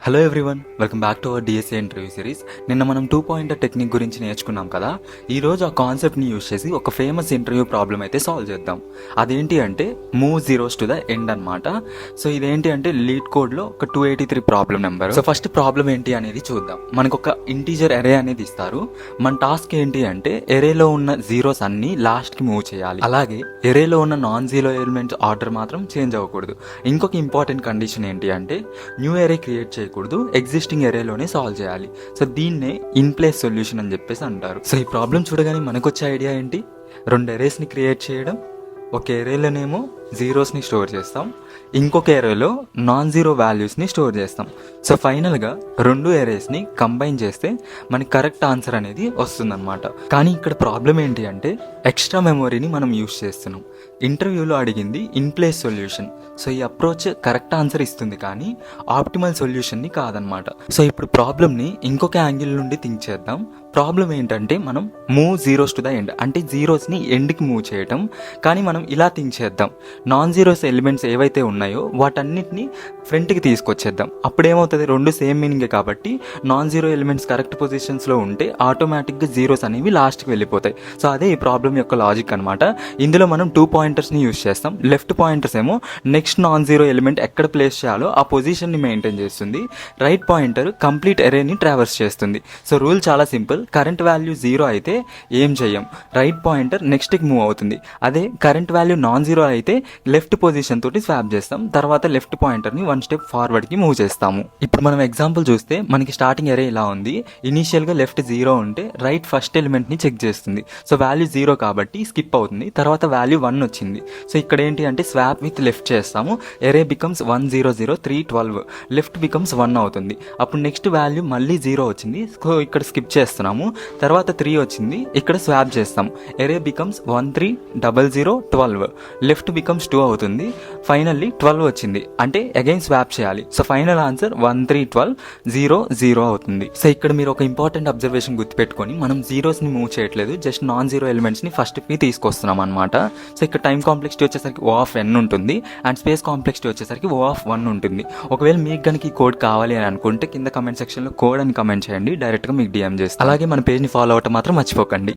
Hello everyone, welcome back to our DSA interview series. నిన్న మనం 2 pointer technique గురించి నేర్చుకున్నాం కదా. ఈరోజు ఆ కాన్సెప్ట్ని యూజ్ చేసి ఒక ఫేమస్ ఇంటర్వ్యూ ప్రాబ్లం అయితే సాల్వ్ చేద్దాం. అదేంటి అంటే move zeros to the end అనమాట. సో ఇదేంటి అంటే లీడ్ కోడ్లో ఒక 283 problem number. So first problem ఏంటి అనేది చూద్దాం. మనకు ఒక ఇంటీజర్ ఎరే అనేది ఇస్తారు. మన టాస్క్ ఏంటి అంటే ఎరేలో ఉన్న జీరోస్ అన్ని లాస్ట్కి మూవ్ చేయాలి. అలాగే ఎరేలో ఉన్న నాన్ జీరో ఎలిమెంట్స్ ఆర్డర్ మాత్రం చేంజ్ అవ్వకూడదు. ఇంకొక ఇంపార్టెంట్ కండిషన్ ఏంటి అంటే న్యూ ఎరే క్రియేట్ చేయకూడదు, ఎగ్జిస్టింగ్ ఎరేలోనే సాల్వ్ చేయాలి. సో దీన్నే ఇన్ ప్లేస్ సొల్యూషన్ అని చెప్పేసి అంటారు. సో ఈ ప్రాబ్లం చూడగానే మనకు వచ్చే ఐడియా ఏంటి? 2 ఎరేస్ని క్రియేట్ చేయడం, ఒక ఎరేలోనేమో జీరోస్ని స్టోర్ చేస్తాం, ఇంకొక ఎరేలో నాన్ జీరో వాల్యూస్ని స్టోర్ చేస్తాం. సో ఫైనల్గా 2 ఎరేస్ని కంబైన్ చేస్తే మనకి కరెక్ట్ ఆన్సర్ అనేది వస్తుందన్నమాట. కానీ ఇక్కడ ప్రాబ్లం ఏంటి అంటే ఎక్స్ట్రా మెమొరీని మనం యూజ్ చేస్తున్నాం. ఇంటర్వ్యూలో అడిగింది ఇన్ ప్లేస్ సొల్యూషన్. సో ఈ అప్రోచ్ కరెక్ట్ ఆన్సర్ ఇస్తుంది కానీ ఆప్టిమల్ సొల్యూషన్ని కాదనమాట. సో ఇప్పుడు ప్రాబ్లమ్ని ఇంకొక యాంగిల్ నుండి థింక్ చేద్దాం. ప్రాబ్లం ఏంటంటే మనం move zeros to the end అంటే జీరోస్ని ఎండ్కి మూవ్ చేయటం. కానీ మనం ఇలా థింక్ చేద్దాం, నాన్ జీరోస్ ఎలిమెంట్స్ ఏవైతే ఉన్నాయో వాటన్నిటిని ఫ్రంట్కి తీసుకొచ్చేద్దాం. అప్పుడేమవుతుంది, 2 సేమ్ మీనింగే కాబట్టి నాన్ జీరో ఎలిమెంట్స్ కరెక్ట్ పొజిషన్స్లో ఉంటే ఆటోమేటిక్గా జీరోస్ అనేవి లాస్ట్కి వెళ్ళిపోతాయి. సో అదే ఈ ప్రాబ్లం యొక్క లాజిక్ అనమాట. ఇందులో మనం 2 పాయింటర్స్ని యూజ్ చేస్తాం. లెఫ్ట్ పాయింటర్స్ ఏమో నెక్స్ట్ నాన్ జీరో ఎలిమెంట్ ఎక్కడ ప్లేస్ చేయాలో ఆ పొజిషన్ని మెయింటైన్ చేస్తుంది. రైట్ పాయింటర్ కంప్లీట్ ఎరేని ట్రావర్స్ చేస్తుంది. సో రూల్ చాలా సింపుల్. కరెంట్ వాల్యూ 0 అయితే ఏం చెయ్యం, రైట్ పాయింటర్ నెక్స్ట్కి మూవ్ అవుతుంది. అదే కరెంట్ వాల్యూ నాన్ జీరో అయితే లెఫ్ట్ పొజిషన్ తోటి స్వాప్ చేస్తాం, తర్వాత లెఫ్ట్ పాయింటర్ని 1 స్టెప్ ఫార్వర్డ్కి మూవ్ చేస్తాము. ఇప్పుడు మనం ఎగ్జాంపుల్ చూస్తే మనకి స్టార్టింగ్ ఎరే ఇలా ఉంది. ఇనీషియల్గా లెఫ్ట్ 0 ఉంటే రైట్ ఫస్ట్ ఎలిమెంట్ని చెక్ చేస్తుంది. సో వాల్యూ 0 కాబట్టి స్కిప్ అవుతుంది. తర్వాత వాల్యూ 1 వచ్చింది. సో ఇక్కడ ఏంటి అంటే స్వాప్ విత్ లెఫ్ట్ చేస్తాము. ఎరే బికమ్స్ 1 0 0 3 12, లెఫ్ట్ బికమ్స్ 1 అవుతుంది. అప్పుడు నెక్స్ట్ వాల్యూ మళ్ళీ 0 వచ్చింది. సో ఇక్కడ స్కిప్ చేస్తున్నాము. తర్వాత 3 వచ్చింది, ఇక్కడ స్వాప్ చేస్తాం. ఎరే బికమ్స్ 1 3 0 0 12, లెఫ్ట్ బికమ్స్ 2 అవుతుంది. ఫైనల్లీ 12 వచ్చింది, అంటే అగైన్ స్వాప్ చేయాలి. సో ఫైనల్ ఆన్సర్ 1 3 12 0 0 అవుతుంది. సో ఇక్కడ మీరు ఒక ఇంపార్టెంట్ అబ్జర్వేషన్ గుర్తుపెట్టుకొని, మనం జీరోస్ని మూవ్ చేయట్లేదు, జస్ట్ నాన్ జీరో ఎలిమెంట్స్ని ఫస్ట్కి తీసుకొస్తున్నాం అనమాట. సో ఇక్కడ టైం కాంప్లెక్సిటీ వచ్చేసరికి O of n ఉంటుంది అండ్ స్పేస్ కాంప్లెక్సిటీ వచ్చేసరికి O of 1 ఉంటుంది. ఒకవేళ మీకు కనుక ఈ కోడ్ కావాలి అని అనుకుంటే కింద కమెంట్ సెక్షన్లో కోడ్ అని కమెంట్ చేయండి, డైరెక్ట్గా మీకు డిఎం చేస్తాను. అలాగే మన పేజ్ని ఫాలో అవ్వటం మాత్రం మర్చిపోకండి.